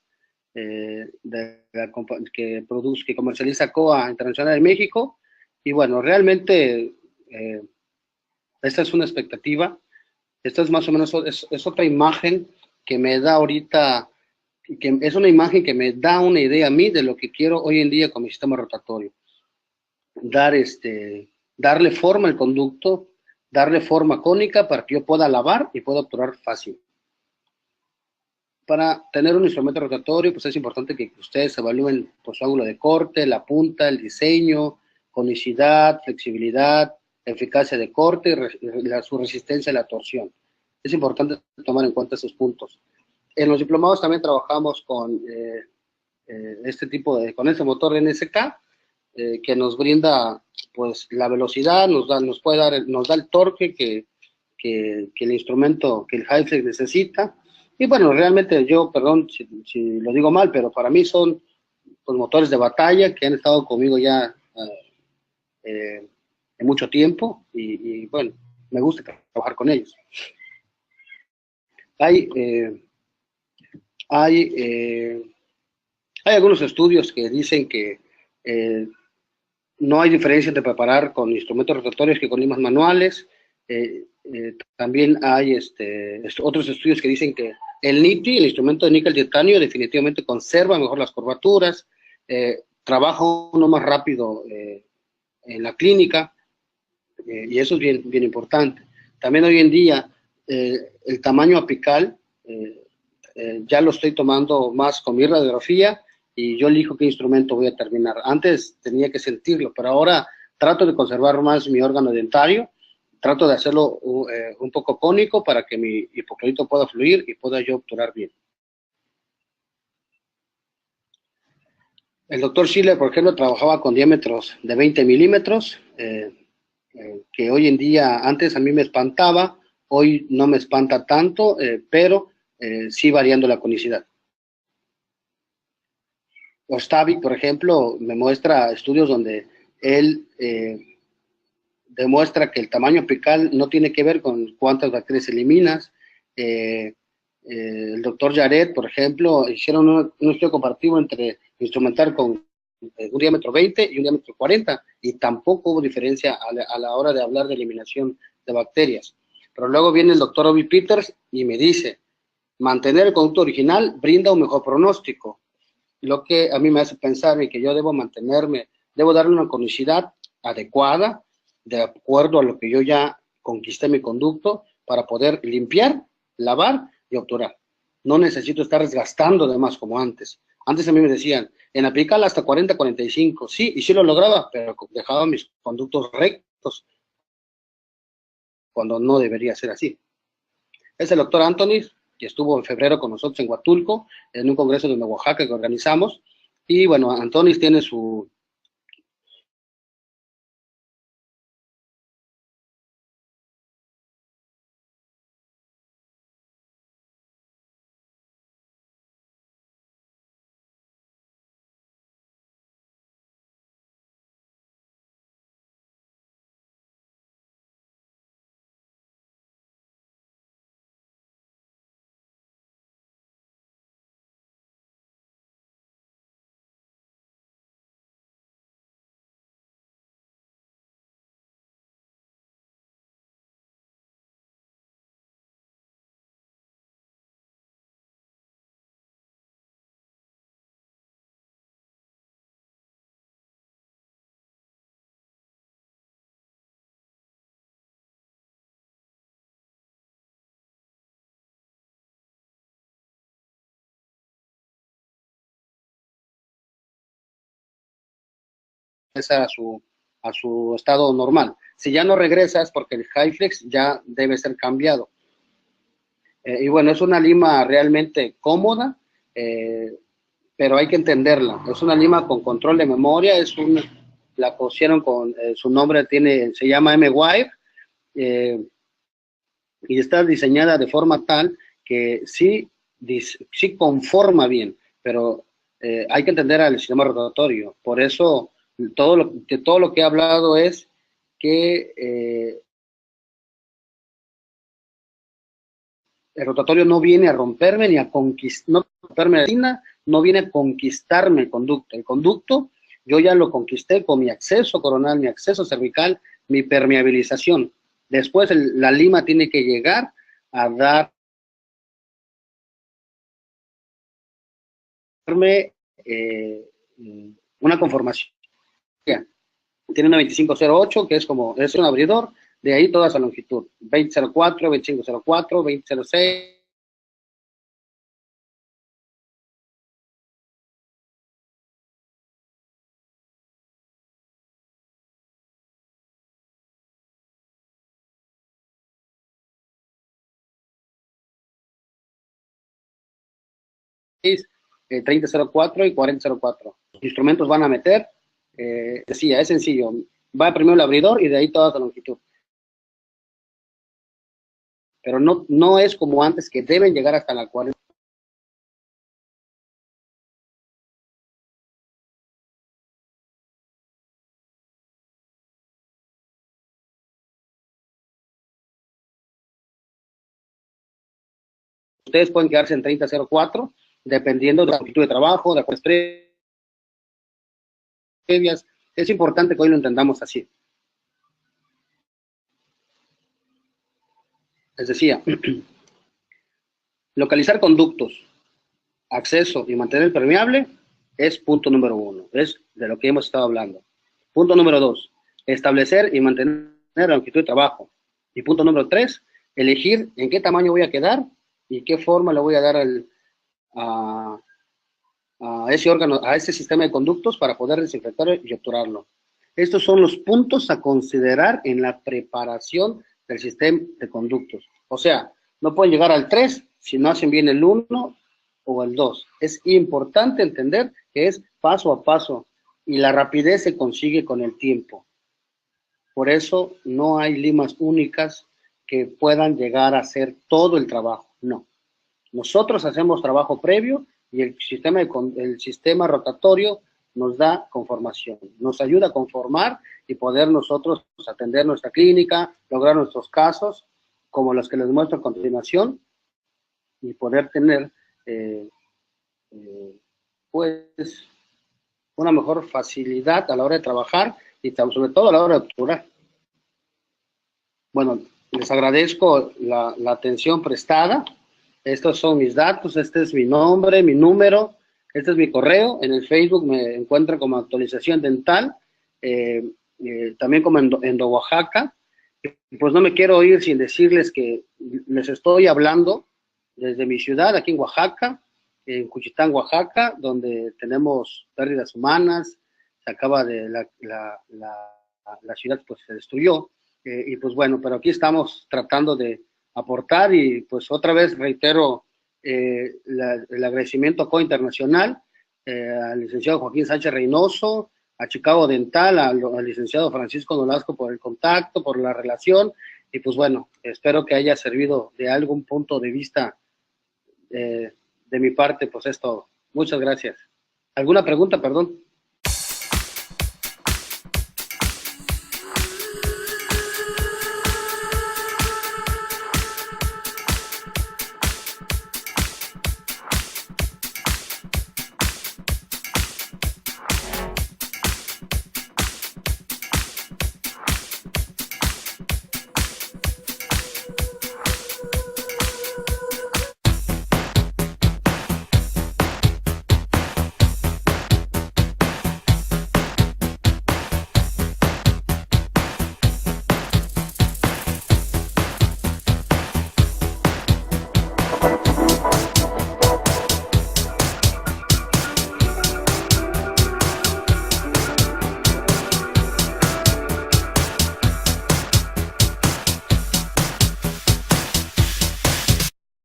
que comercializa COA Internacional de México. Y bueno, realmente esta es una expectativa. Esta es más o menos, es otra imagen que me da ahorita, que es una imagen que me da una idea a mí de lo que quiero hoy en día con mi sistema rotatorio. Darle forma al conducto, darle forma cónica para que yo pueda lavar y pueda obturar fácil. Para tener un instrumento rotatorio, pues es importante que ustedes evalúen pues, su ángulo de corte, la punta, el diseño, conicidad, flexibilidad, eficacia de corte, su resistencia a la torsión. Es importante tomar en cuenta esos puntos. En los diplomados también trabajamos con con este motor NSK, que nos brinda pues la velocidad, nos da el torque que el instrumento, que el HyFlex necesita. Y bueno, realmente yo, perdón si lo digo mal, pero para mí son pues, motores de batalla que han estado conmigo ya en mucho tiempo, y bueno, me gusta trabajar con ellos. Hay, hay, eh, hay algunos estudios que dicen que no hay diferencia entre preparar con instrumentos rotatorios que con limas manuales. También hay otros estudios que dicen que el NITI, el instrumento de níquel titanio, definitivamente conserva mejor las curvaturas, trabaja uno más rápido en la clínica, y eso es bien, bien importante. También hoy en día el tamaño apical ya lo estoy tomando más con mi radiografía, y yo elijo qué instrumento voy a terminar. Antes tenía que sentirlo, pero ahora trato de conservar más mi órgano dentario, trato de hacerlo un poco cónico para que mi hipoclorito pueda fluir y pueda yo obturar bien. El doctor Schiller, por ejemplo, trabajaba con diámetros de 20 milímetros, que hoy en día, antes a mí me espantaba, hoy no me espanta tanto, pero sí variando la conicidad. Ostavic, por ejemplo, me muestra estudios donde él demuestra que el tamaño apical no tiene que ver con cuántas bacterias eliminas. El doctor Jared, por ejemplo, hicieron un estudio comparativo entre instrumentar con un diámetro 20 y un diámetro 40, y tampoco hubo diferencia a la hora de hablar de eliminación de bacterias. Pero luego viene el doctor Obi Peters y me dice, mantener el conducto original brinda un mejor pronóstico, lo que a mí me hace pensar en que yo debo darle una conicidad adecuada, de acuerdo a lo que yo ya conquisté mi conducto, para poder limpiar, lavar y obturar. No necesito estar desgastando de más como antes. Antes a mí me decían, en apical hasta 40, 45, sí, y sí lo lograba, pero dejaba mis conductos rectos, cuando no debería ser así. Es el doctor Anthony, que estuvo en febrero con nosotros en Huatulco, en un congreso de Oaxaca que organizamos. Y bueno, Anthony tiene su a su estado normal. Si ya no regresa es porque el Hi-Flex ya debe ser cambiado. Y bueno, es una lima realmente cómoda, pero hay que entenderla. Es una lima con control de memoria, la cosieron con, su nombre se llama M-Wire, y está diseñada de forma tal que sí conforma bien, pero hay que entender al sistema rotatorio. Por eso, todo lo que he hablado es que el rotatorio no viene a romperme ni a conquistar, no romperme la resina, no viene a conquistarme el conducto. El conducto yo ya lo conquisté con mi acceso coronal, mi acceso cervical, mi permeabilización. Después la lima tiene que llegar a darme una conformación. Tiene una 2508 que es un abridor, de ahí toda esa longitud. 2004, 2504, 2006. eh, 3004 y 4004. Los instrumentos van a meter, decía, es sencillo, va primero el abridor y de ahí toda la longitud. Pero no es como antes, que deben llegar hasta la 40. Ustedes pueden quedarse en 3004, dependiendo de la longitud de trabajo, de las previas. Es importante que hoy lo entendamos así. Les decía, localizar conductos, acceso y mantener permeable es punto número 1, es de lo que hemos estado hablando. Punto número 2, establecer y mantener la longitud de trabajo. Y punto número 3, elegir en qué tamaño voy a quedar y qué forma le voy a dar a ese órgano, a ese sistema de conductos para poder desinfectar y obturarlo. Estos son los puntos a considerar en la preparación del sistema de conductos. O sea, no pueden llegar al 3 si no hacen bien el 1 o el 2. Es importante entender que es paso a paso y la rapidez se consigue con el tiempo. Por eso no hay limas únicas que puedan llegar a hacer todo el trabajo, no. Nosotros hacemos trabajo previo y el sistema rotatorio nos da conformación, nos ayuda a conformar y poder nosotros atender nuestra clínica, lograr nuestros casos, como los que les muestro a continuación, y poder tener pues una mejor facilidad a la hora de trabajar y sobre todo a la hora de obturar. Bueno, les agradezco la atención prestada. Estos son mis datos, este es mi nombre, mi número, este es mi correo. En el Facebook me encuentran como Actualización Dental, también como Endo Oaxaca. Pues no me quiero ir sin decirles que les estoy hablando desde mi ciudad, aquí en Oaxaca, en Juchitán, Oaxaca, donde tenemos pérdidas humanas. Se acaba de la ciudad, pues se destruyó, y pues bueno, pero aquí estamos tratando de aportar, y pues otra vez reitero el agradecimiento a COE Internacional, al licenciado Joaquín Sánchez Reynoso, a Chicago Dental, al licenciado Francisco Nolasco por el contacto, por la relación, y pues bueno, espero que haya servido de algún punto de vista. De mi parte, pues es todo. Muchas gracias. ¿Alguna pregunta, perdón?